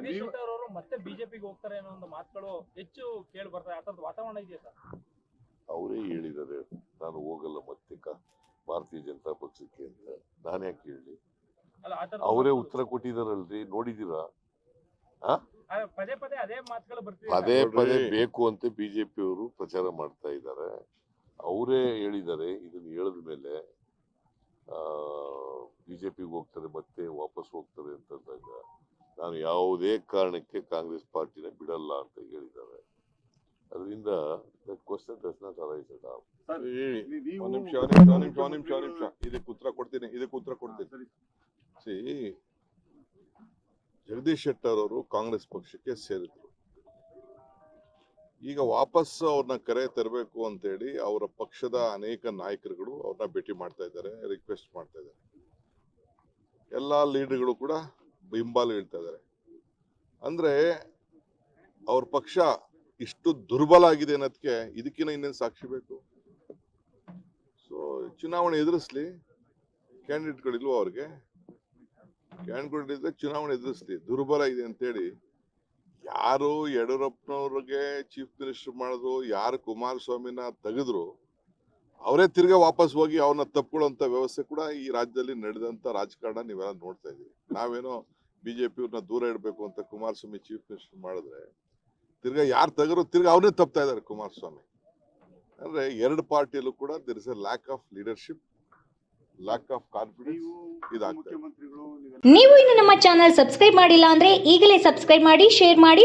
ಜಗದೀಶ್ ಶೆಟ್ಟರ್ ಅವರು ಮತ್ತೆ ಬಿಜೆಪಿಗೆ ಹೋಗ್ತಾರೆ ಅನ್ನೋ ಒಂದು ಮಾತುಗಳು ಹೆಚ್ಚು ಕೇಳಿ ಬರ್ತಾರೆ. ಆ ತರದ ವಾತಾವರಣ ಇದೆಯಾ ಸರ್? ಅವರೇ ಹೇಳಿದ್ದಾರೆ ನಾನು ಹೋಗಲ್ಲ ಮತ್ತೆ ಭಾರತೀಯ ಜನತಾ ಪಕ್ಷಕ್ಕೆ ಅಂತ. ನಾನು ಯಾಕೆ ಹೇಳಿ? ಅವರೇ ಉತ್ತರ ಕೊಟ್ಟಿದಾರಲ್ರಿ, ನೋಡಿದೀರಾ? ಪದೇ ಪದೇ ಅದೇ ಮಾತುಗಳು ಬರ್ತಿದೆ. ಪದೇ ಪದೇ ಬೇಕು ಅಂತ ಬಿಜೆಪಿ ಅವರು ಪ್ರಚಾರ ಮಾಡ್ತಾ ಇದ್ದಾರೆ. ಅವರೇ ಹೇಳಿದ್ದಾರೆ ಇದನ್ನ ಹೇಳಿದ ಮೇಲೆ ಬಿಜೆಪಿಗೆ ಹೋಗ್ತಾರೆ ಮತ್ತೆ ವಾಪಸ್ ಹೋಗ್ತಾರೆ ಅಂತಂದಾಗ ನಾನು ಯಾವುದೇ ಕಾರಣಕ್ಕೆ ಕಾಂಗ್ರೆಸ್ ಪಾರ್ಟಿನ ಬಿಡಲ್ಲ ಅಂತ ಹೇಳಿದ್ದಾರೆ. ಅದರಿಂದ question does not arise at all. ಒಂದ್ ನಿಮಿಷ ಇದಕ್ಕೆ ಉತ್ತರ ಕೊಡ್ತೀನಿ. ಸಿ, ಜಗದೀಶ್ ಶೆಟ್ಟರ್ ಅವರು ಕಾಂಗ್ರೆಸ್ ಪಕ್ಷಕ್ಕೆ ಸೇರಿದ್ರು. ಈಗ ವಾಪಸ್ ಅವ್ರನ್ನ ಕರೆ ತರಬೇಕು ಅಂತೇಳಿ ಅವರ ಪಕ್ಷದ ಅನೇಕ ನಾಯಕರುಗಳು ಅವ್ರನ್ನ ಭೇಟಿ ಮಾಡ್ತಾ ಇದ್ದಾರೆ, ರಿಕ್ವೆಸ್ಟ್ ಮಾಡ್ತಾ ಇದ್ದಾರೆ. ಎಲ್ಲಾ ಲೀಡರ್ಗಳು ಕೂಡ ಹಿಂಬಾಲ ಹೇಳ್ತಾ ಇದ್ದಾರೆ. ಅಂದ್ರೆ ಅವ್ರ ಪಕ್ಷ ಇಷ್ಟು ದುರ್ಬಲ ಆಗಿದೆ ಅನ್ನೋದಕ್ಕೆ ಇದಕ್ಕಿಂತ ಇನ್ನೇನು ಸಾಕ್ಷಿ ಬೇಕು? ಸೊ ಚುನಾವಣೆ ಎದುರಿಸ್ಲಿ, ಕ್ಯಾಂಡಿಡೇಟ್ಗಳಿಲ್ವ ಅವ್ರಿಗೆ? ಕ್ಯಾಂಡಿಡೇಟ್ ಇದ್ರೆ ಚುನಾವಣೆ ಎದುರಿಸ್ಲಿ. ದುರ್ಬಲ ಇದೆ ಅಂತೇಳಿ ಯಾರು ಯಡಿಯೂರಪ್ಪನವ್ರಿಗೆ ಚೀಫ್ ಮಿನಿಸ್ಟರ್ ಮಾಡಿದ್ರು, ಯಾರು ಕುಮಾರಸ್ವಾಮಿನ ತೆಗೆದ್ರು, ಅವರೇ ತಿರ್ಗಾ ವಾಪಸ್ ಹೋಗಿ ಅವ್ರನ್ನ ತಪ್ಕೊಳ್ಳುವಂತ ವ್ಯವಸ್ಥೆ ಕೂಡ ಈ ರಾಜ್ಯದಲ್ಲಿ ನಡೆದಂತ ರಾಜಕಾರಣ ನೀವೆಲ್ಲ ನೋಡ್ತಾ ಇದೀವಿ. ನಾವೇನೋ ಬಿಜೆಪಿ ಅವ್ರನ್ನ ದೂರ ಇಡಬೇಕು ಅಂತ ಕುಮಾರಸ್ವಾಮಿ ಚೀಫ್ ಮಿನಿಸ್ಟರ್ ಮಾಡಿದ್ರೆ ತಿರ್ಗಾ ಯಾರು ತೆಗೆದ್ರು ತಿರ್ಗಾ ಅವನೇ ತಪ್ತಾ ಇದ್ದಾರೆ ಕುಮಾರಸ್ವಾಮಿ. ಅಂದ್ರೆ ಎರಡು ಪಾರ್ಟಿಯಲ್ಲೂ ಕೂಡ there is a lack of leadership, lack of confidence ಇದಾಗ್ತದೆ. ನೀವು ಇನ್ನು ನಮ್ಮ ಚಾನೆಲ್ ಸಬ್ಸ್ಕ್ರೈಬ್ ಮಾಡಿಲ್ಲ ಅಂದ್ರೆ ಈಗಲೇ ಸಬ್ಸ್ಕ್ರೈಬ್ ಮಾಡಿ, ಶೇರ್ ಮಾಡಿ,